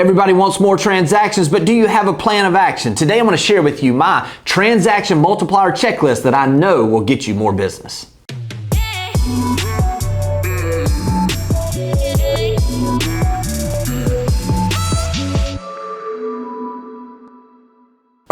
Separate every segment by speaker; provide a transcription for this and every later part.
Speaker 1: Everybody wants more transactions, but do you have a plan of action? Today I'm going to share with you my transaction multiplier checklist that I know will get you more business.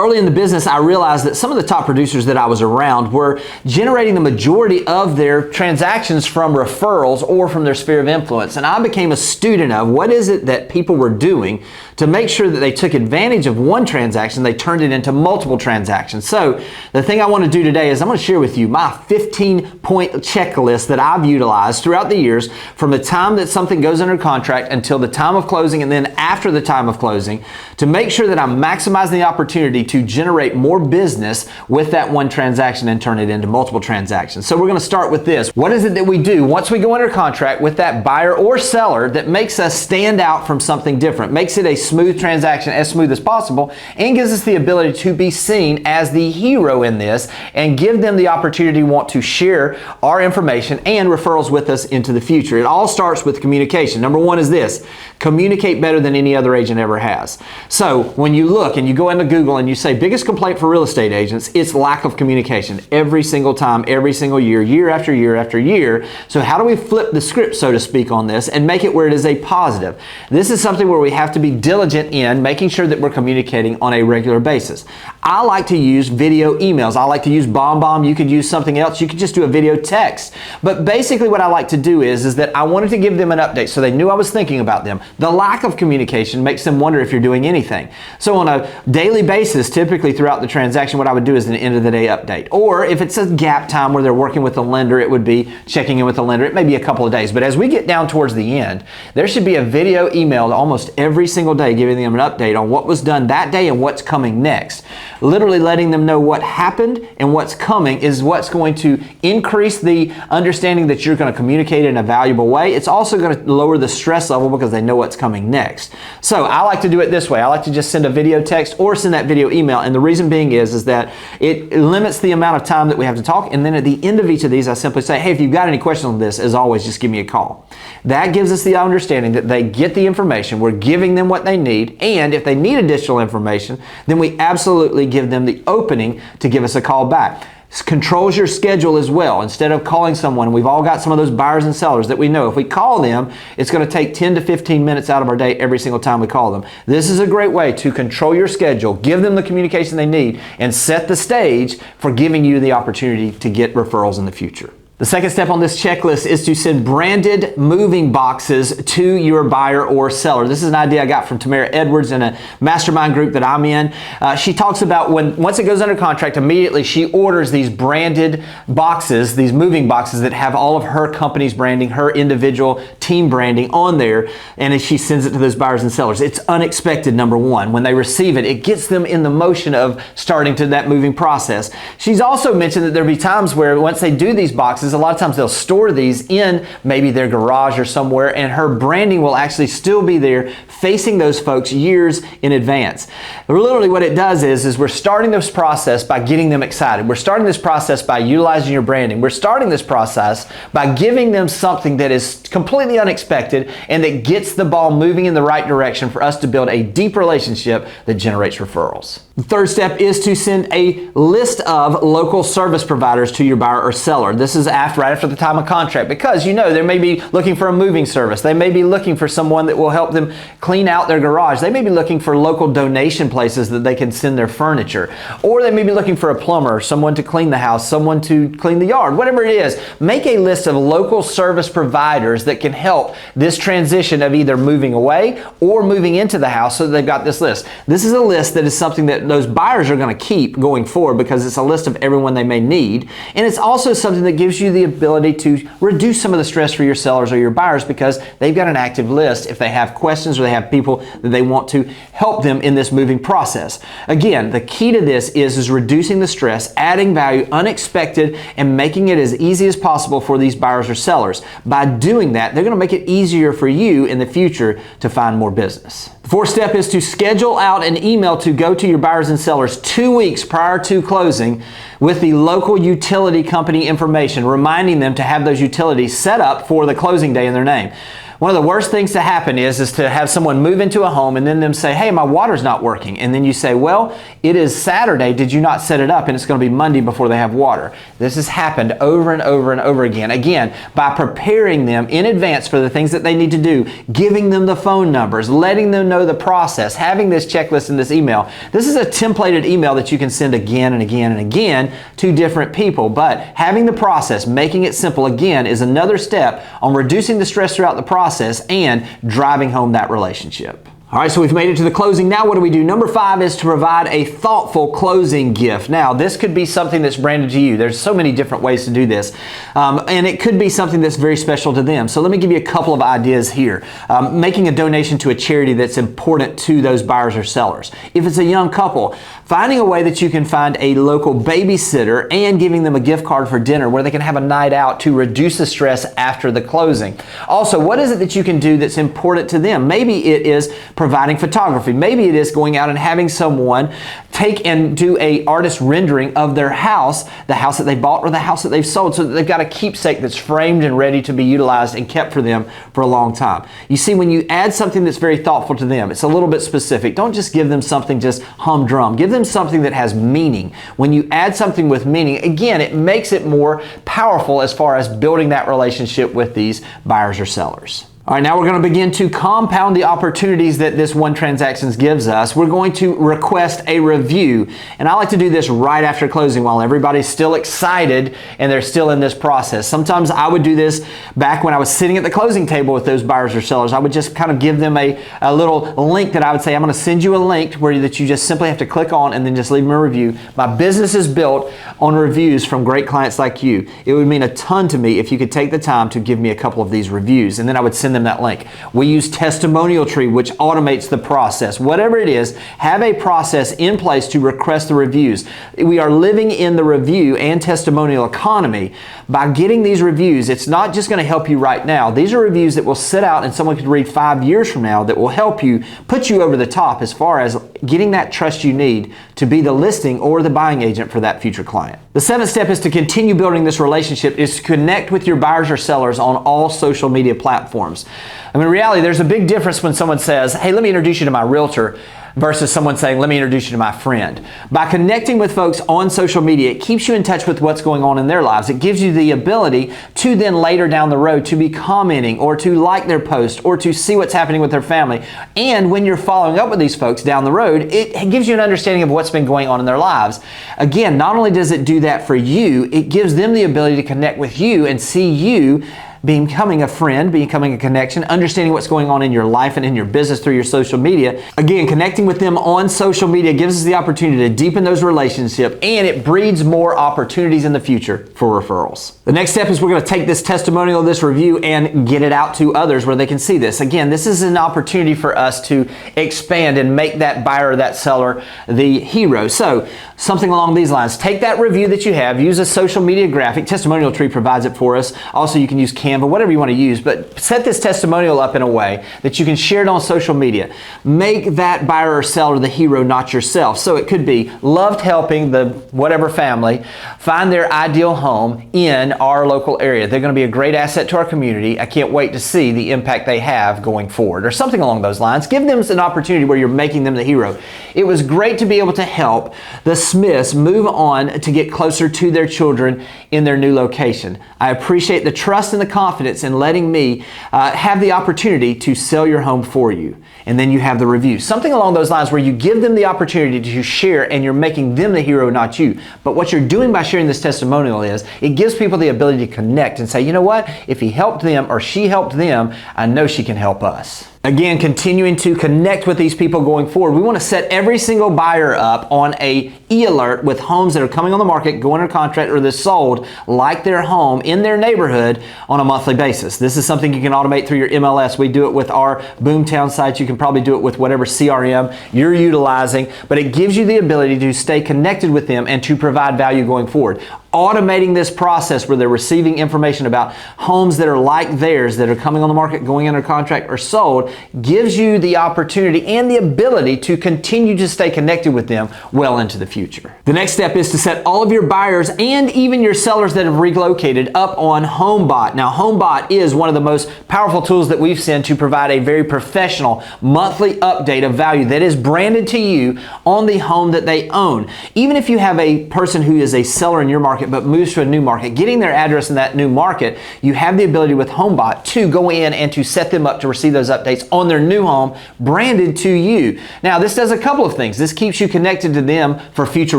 Speaker 1: Early in the business, I realized that some of the top producers that I was around were generating the majority of their transactions from referrals or from their sphere of influence. And I became a student of what is it that people were doing to make sure that they took advantage of one transaction, they turned it into multiple transactions. So the thing I want to do today is I'm going to share with you my 15-point checklist that I've utilized throughout the years from the time that something goes under contract until the time of closing and then after the time of closing to make sure that I'm maximizing the opportunity to generate more business with that one transaction and turn it into multiple transactions. So we're going to start with this. What is it that we do once we go under contract with that buyer or seller that makes us stand out from something different, makes it a smooth transaction, as smooth as possible, and gives us the ability to be seen as the hero in this and give them the opportunity to want to share our information and referrals with us into the future. It all starts with communication. Number one is this: communicate better than any other agent ever has. So when you look and you go into Google and you say biggest complaint for real estate agents, it's lack of communication every single time, every single year, year after year after year. So how do we flip the script, so to speak, on this and make it where it is a positive? This is something where we have to be diligent in making sure that we're communicating on a regular basis. I like to use video emails. I like to use BombBomb. You could use something else. You could just do a video text. But basically what I like to do is that I wanted to give them an update so they knew I was thinking about them. The lack of communication makes them wonder if you're doing anything. So on a daily basis, typically throughout the transaction, what I would do is an end of the day update. Or if it's a gap time where they're working with the lender, it would be checking in with the lender. It may be a couple of days. But as we get down towards the end, there should be a video email almost every single day giving them an update on what was done that day and what's coming next. Literally letting them know what happened and what's coming is what's going to increase the understanding that you're going to communicate in a valuable way. It's also going to lower the stress level because they know what's coming next. So I like to do it this way. I like to just send a video text or send that video email. And the reason being is that it limits the amount of time that we have to talk. And then at the end of each of these, I simply say, hey, if you've got any questions on this, as always, just give me a call. That gives us the understanding that they get the information. We're giving them what they need. And if they need additional information, then we absolutely give them the opening to give us a call back. Controls your schedule as well. Instead of calling someone, we've all got some of those buyers and sellers that we know if we call them, it's going to take 10 to 15 minutes out of our day every single time we call them. This is a great way to control your schedule, give them the communication they need, and set the stage for giving you the opportunity to get referrals in the future. The second step on this checklist is to send branded moving boxes to your buyer or seller. This is an idea I got from Tamara Edwards in a mastermind group that I'm in. She talks about once it goes under contract, immediately she orders these branded boxes, these moving boxes that have all of her company's branding, her individual team branding on there, and she sends it to those buyers and sellers. It's unexpected, number one. When they receive it, it gets them in the motion of starting to that moving process. She's also mentioned that there'll be times where once they do these boxes, a lot of times they'll store these in maybe their garage or somewhere, and her branding will actually still be there facing those folks years in advance. Literally what it does is we're starting this process by getting them excited. We're starting this process by utilizing your branding. We're starting this process by giving them something that is completely unexpected and that gets the ball moving in the right direction for us to build a deep relationship that generates referrals. The third step is to send a list of local service providers to your buyer or seller. This is right after the time of contract, because you know they may be looking for a moving service. They may be looking for someone that will help them clean out their garage. They may be looking for local donation places that they can send their furniture. Or they may be looking for a plumber, someone to clean the house, someone to clean the yard, whatever it is. Make a list of local service providers that can help this transition of either moving away or moving into the house, so that they've got this list. This is a list that is something that those buyers are going to keep going forward because it's a list of everyone they may need. And it's also something that gives you the ability to reduce some of the stress for your sellers or your buyers because they've got an active list if they have questions or they have people that they want to help them in this moving process. Again, the key to this is reducing the stress, adding value, unexpected, and making it as easy as possible for these buyers or sellers. By doing that, they're going to make it easier for you in the future to find more business. The fourth step is to schedule out an email to go to your buyers and sellers 2 weeks prior to closing with the local utility company information, reminding them to have those utilities set up for the closing day in their name. One of the worst things to happen is to have someone move into a home and then them say, hey, my water's not working. And then you say, well, it is Saturday. Did you not set it up? And it's going to be Monday before they have water. This has happened over and over and over again. Again, by preparing them in advance for the things that they need to do, giving them the phone numbers, letting them know the process, having this checklist in this email. This is a templated email that you can send again and again and again to different people. But having the process, making it simple, again, is another step on reducing the stress throughout the process and driving home that relationship. All right, so we've made it to the closing. Now what do we do? Number 5 is to provide a thoughtful closing gift. Now, this could be something that's branded to you. There's so many different ways to do this. And it could be something that's very special to them. So let me give you a couple of ideas here. Making a donation to a charity that's important to those buyers or sellers. If it's a young couple, finding a way that you can find a local babysitter and giving them a gift card for dinner where they can have a night out to reduce the stress after the closing. Also, what is it that you can do that's important to them? Maybe it is providing photography. Maybe it is going out and having someone take and do a artist rendering of their house, the house that they bought or the house that they've sold, so that they've got a keepsake that's framed and ready to be utilized and kept for them for a long time. You see, when you add something that's very thoughtful to them, it's a little bit specific. Don't just give them something just humdrum. Give them something that has meaning. When you add something with meaning, again, it makes it more powerful as far as building that relationship with these buyers or sellers. All right, now we're going to begin to compound the opportunities that this one transaction gives us. We're going to request a review. And I like to do this right after closing while everybody's still excited and they're still in this process. Sometimes I would do this back when I was sitting at the closing table with those buyers or sellers. I would just kind of give them a little link that I would say, I'm going to send you a link that you just simply have to click on and then just leave them a review. My business is built on reviews from great clients like you. It would mean a ton to me if you could take the time to give me a couple of these reviews, and then I would send them that link. We use Testimonial Tree, which automates the process. Whatever it is, have a process in place to request the reviews. We are living in the review and testimonial economy. By getting these reviews, it's not just going to help you right now. These are reviews that will sit out and someone could read 5 years from now that will help you, put you over the top as far as getting that trust you need to be the listing or the buying agent for that future client. The 7th step is to continue building this relationship, is to connect with your buyers or sellers on all social media platforms. I mean, in reality, there's a big difference when someone says, hey, let me introduce you to my realtor, versus someone saying, let me introduce you to my friend. By connecting with folks on social media, it keeps you in touch with what's going on in their lives. It gives you the ability to then later down the road to be commenting or to like their post or to see what's happening with their family. And when you're following up with these folks down the road, it gives you an understanding of what's been going on in their lives. Again, not only does it do that for you, it gives them the ability to connect with you and see you becoming a friend, becoming a connection, understanding what's going on in your life and in your business through your social media. Again, connecting with them on social media gives us the opportunity to deepen those relationships, and it breeds more opportunities in the future for referrals. The next step is we're going to take this testimonial, this review, and get it out to others where they can see this. Again, this is an opportunity for us to expand and make that buyer or that seller the hero. So, something along these lines. Take that review that you have, use a social media graphic. Testimonial Tree provides it for us. Also, you can use Canva, whatever you want to use, but set this testimonial up in a way that you can share it on social media. Make that buyer or seller the hero, not yourself. So it could be, loved helping the whatever family find their ideal home in our local area. They're going to be a great asset to our community. I can't wait to see the impact they have going forward, or something along those lines. Give them an opportunity where you're making them the hero. It was great to be able to help the Smiths move on to get closer to their children in their new location. I appreciate the trust and the confidence in letting me have the opportunity to sell your home for you. And then you have the review. Something along those lines where you give them the opportunity to share and you're making them the hero, not you. But what you're doing by sharing this testimonial is it gives people the ability to connect and say, you know what? If he helped them or she helped them, I know she can help us. Again, continuing to connect with these people going forward. We want to set every single buyer up on a e-alert with homes that are coming on the market, going under contract, or they're sold like their home in their neighborhood on a monthly basis. This is something you can automate through your MLS. We do it with our Boomtown site. You can probably do it with whatever CRM you're utilizing, but it gives you the ability to stay connected with them and to provide value going forward. Automating this process where they're receiving information about homes that are like theirs that are coming on the market, going under contract, or sold gives you the opportunity and the ability to continue to stay connected with them well into the future. The next step is to set all of your buyers and even your sellers that have relocated up on HomeBot. Now, HomeBot is one of the most powerful tools that we've seen to provide a very professional monthly update of value that is branded to you on the home that they own. Even if you have a person who is a seller in your market but moves to a new market, getting their address in that new market, you have the ability with HomeBot to go in and to set them up to receive those updates on their new home branded to you. Now, this does a couple of things. This keeps you connected to them for future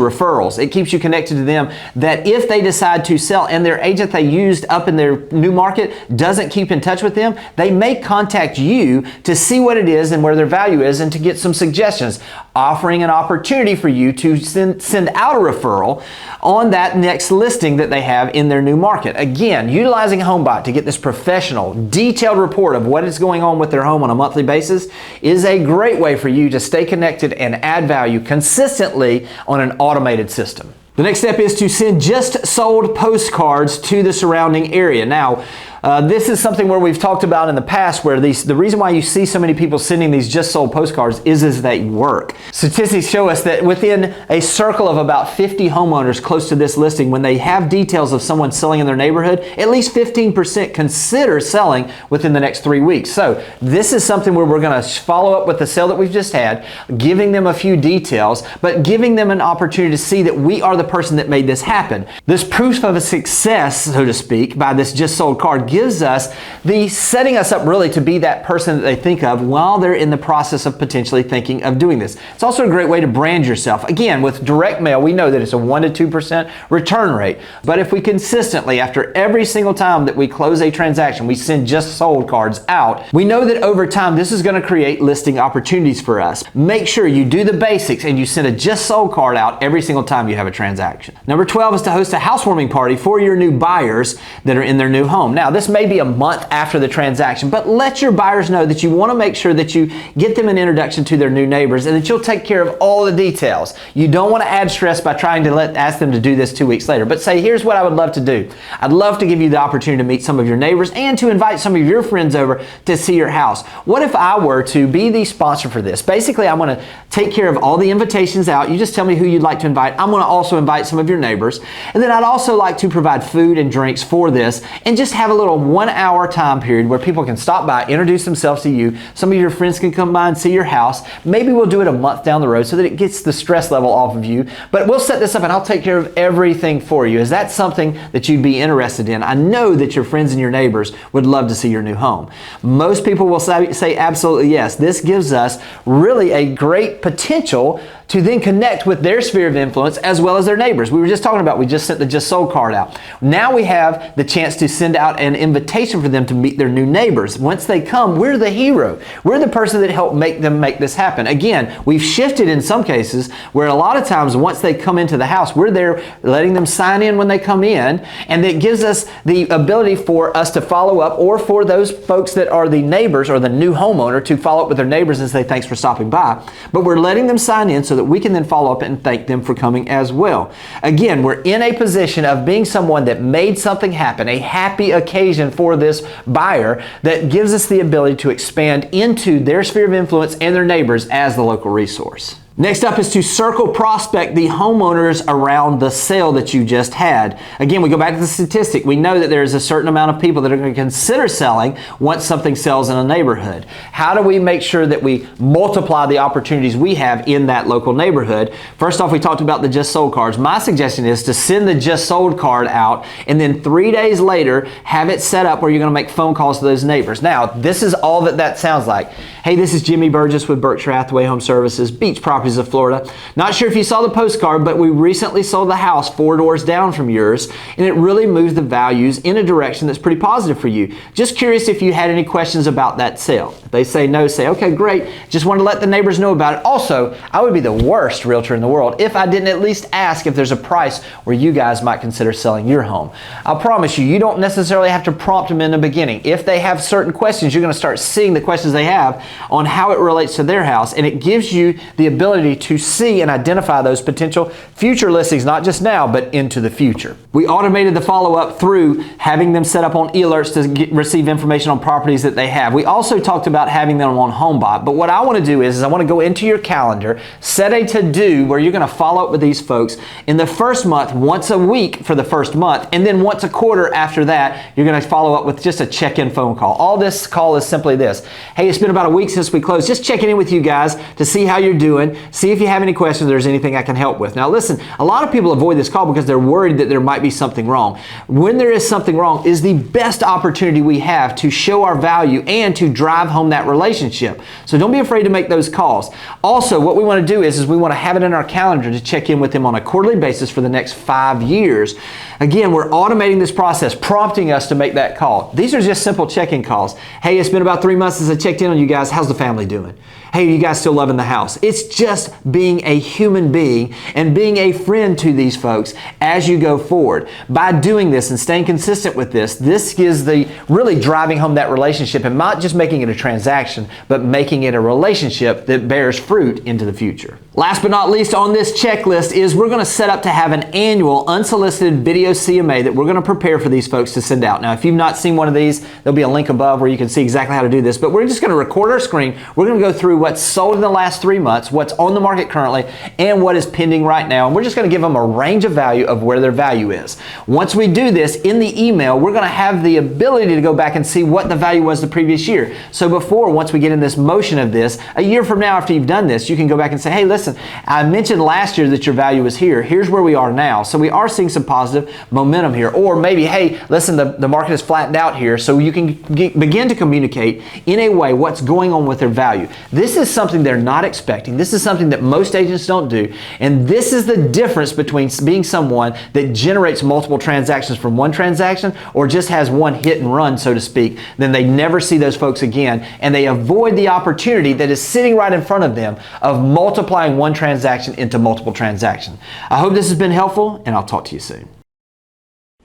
Speaker 1: referrals. It keeps you connected to them that if they decide to sell and their agent they used up in their new market doesn't keep in touch with them, they may contact you to see what it is and where their value is and to get some suggestions, offering an opportunity for you to send out a referral on that next listing that they have in their new market. Again, utilizing HomeBot to get this professional, detailed report of what is going on with their home on a monthly basis is a great way for you to stay connected and add value consistently on an automated system. The next step is to send just sold postcards to the surrounding area. Now, this is something where we've talked about in the past where the reason why you see so many people sending these just sold postcards is they work. Statistics show us that within a circle of about 50 homeowners close to this listing, when they have details of someone selling in their neighborhood, at least 15% consider selling within the next 3 weeks. So this is something where we're going to follow up with the sale that we've just had, giving them a few details, but giving them an opportunity to see that we are the person that made this happen. This proof of a success, so to speak, by this just sold card gives us the setting us up really to be that person that they think of while they're in the process of potentially thinking of doing this. It's also a great way to brand yourself. Again, with direct mail, we know that it's a 1 to 2% return rate. But if we consistently, after every single time that we close a transaction, we send just sold cards out, we know that over time this is going to create listing opportunities for us. Make sure you do the basics and you send a just sold card out every single time you have a transaction. Number 12 is to host a housewarming party for your new buyers that are in their new home. Now, this may be a month after the transaction, but let your buyers know that you want to make sure that you get them an introduction to their new neighbors and that you'll take care of all the details. You don't want to add stress by trying to ask them to do this 2 weeks later, but say, here's what I would love to do. I'd love to give you the opportunity to meet some of your neighbors and to invite some of your friends over to see your house. What if I were to be the sponsor for this? Basically, I want to take care of all the invitations out. You just tell me who you'd like to invite. I'm going to also invite some of your neighbors. And then I'd also like to provide food and drinks for this and just have a little 1 hour time period where people can stop by, introduce themselves to you. Some of your friends can come by and see your house. Maybe we'll do it a month down the road so that it gets the stress level off of you. But we'll set this up and I'll take care of everything for you. Is that something that you'd be interested in? I know that your friends and your neighbors would love to see your new home. Most people will say absolutely yes. This gives us really a great potential to then connect with their sphere of influence as well as their neighbors. We were just talking about, we just sent the just sold card out. Now we have the chance to send out an invitation for them to meet their new neighbors. Once they come, we're the hero. We're the person that helped make them make this happen. Again, we've shifted in some cases where a lot of times once they come into the house, we're there letting them sign in when they come in, and it gives us the ability for us to follow up, or for those folks that are the neighbors or the new homeowner to follow up with their neighbors and say thanks for stopping by. But we're letting them sign in so that we can then follow up and thank them for coming as well. Again, we're in a position of being someone that made something happen, a happy occasion for this buyer that gives us the ability to expand into their sphere of influence and their neighbors as the local resource. Next up is to circle prospect the homeowners around the sale that you just had. Again, we go back to the statistic. We know that there's a certain amount of people that are going to consider selling once something sells in a neighborhood. How do we make sure that we multiply the opportunities we have in that local neighborhood? First off, we talked about the just sold cards. My suggestion is to send the just sold card out and then 3 days later have it set up where you're going to make phone calls to those neighbors. Now, this is all that sounds like. Hey, this is Jimmy Burgess with Berkshire Hathaway Home Services, Beach Properties of Florida. Not sure if you saw the postcard, but we recently sold the house 4 doors down from yours, and it really moves the values in a direction that's pretty positive for you. Just curious if you had any questions about that sale. They say no, say, okay, great. Just want to let the neighbors know about it. Also, I would be the worst realtor in the world if I didn't at least ask if there's a price where you guys might consider selling your home. I promise you, you don't necessarily have to prompt them in the beginning. If they have certain questions, you're going to start seeing the questions they have on how it relates to their house, and it gives you the ability to see and identify those potential future listings, not just now, but into the future. We automated the follow-up through having them set up on e-alerts to receive information on properties that they have. We also talked about having them on HomeBot, but what I want to do is I want to go into your calendar, set a to-do where you're going to follow up with these folks in the first month, once a week for the first month, and then once a quarter after that, you're going to follow up with just a check-in phone call. All this call is simply this. Hey, it's been about a week since we closed. Just checking in with you guys to see how you're doing, see if you have any questions, or there's anything I can help with. Now listen, a lot of people avoid this call because they're worried that there might be something wrong. When there is something wrong is the best opportunity we have to show our value and to drive home that relationship. So don't be afraid to make those calls. Also, what we want to do is we want to have it in our calendar to check in with them on a quarterly basis for the next 5 years. Again, we're automating this process, prompting us to make that call. These are just simple check-in calls. Hey, it's been about 3 months since I checked in on you guys. How's the family doing? Hey, are you guys still loving the house? It's just being a human being and being a friend to these folks as you go forward. By doing this and staying consistent with this gives the really driving home that relationship and not just making it a transaction, but making it a relationship that bears fruit into the future. Last but not least on this checklist is we're going to set up to have an annual unsolicited video CMA that we're going to prepare for these folks to send out. Now, if you've not seen one of these, there'll be a link above where you can see exactly how to do this, but we're just going to record our screen. We're going to go through what's sold in the last 3 months, what's on the market currently, and what is pending right now. And we're just going to give them a range of value of where their value is. Once we do this in the email, we're going to have the ability to go back and see what the value was the previous year. So once we get in this motion of this, a year from now after you've done this, you can go back and say, hey, listen, I mentioned last year that your value was here. Here's where we are now. So we are seeing some positive momentum here. Or maybe, hey, listen, the market has flattened out here. So you can begin to communicate in a way what's going on with their value. This is something they're not expecting. This is something that most agents don't do. And this is the difference between being someone that generates multiple transactions from one transaction or just has one hit and run, so to speak. Then they never see those folks again, and they avoid the opportunity that is sitting right in front of them of multiplying one transaction into multiple transactions. I hope this has been helpful, and I'll talk to you soon.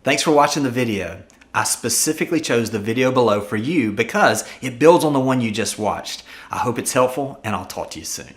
Speaker 1: Thanks for watching the video. I specifically chose the video below for you because it builds on the one you just watched. I hope it's helpful, and I'll talk to you soon.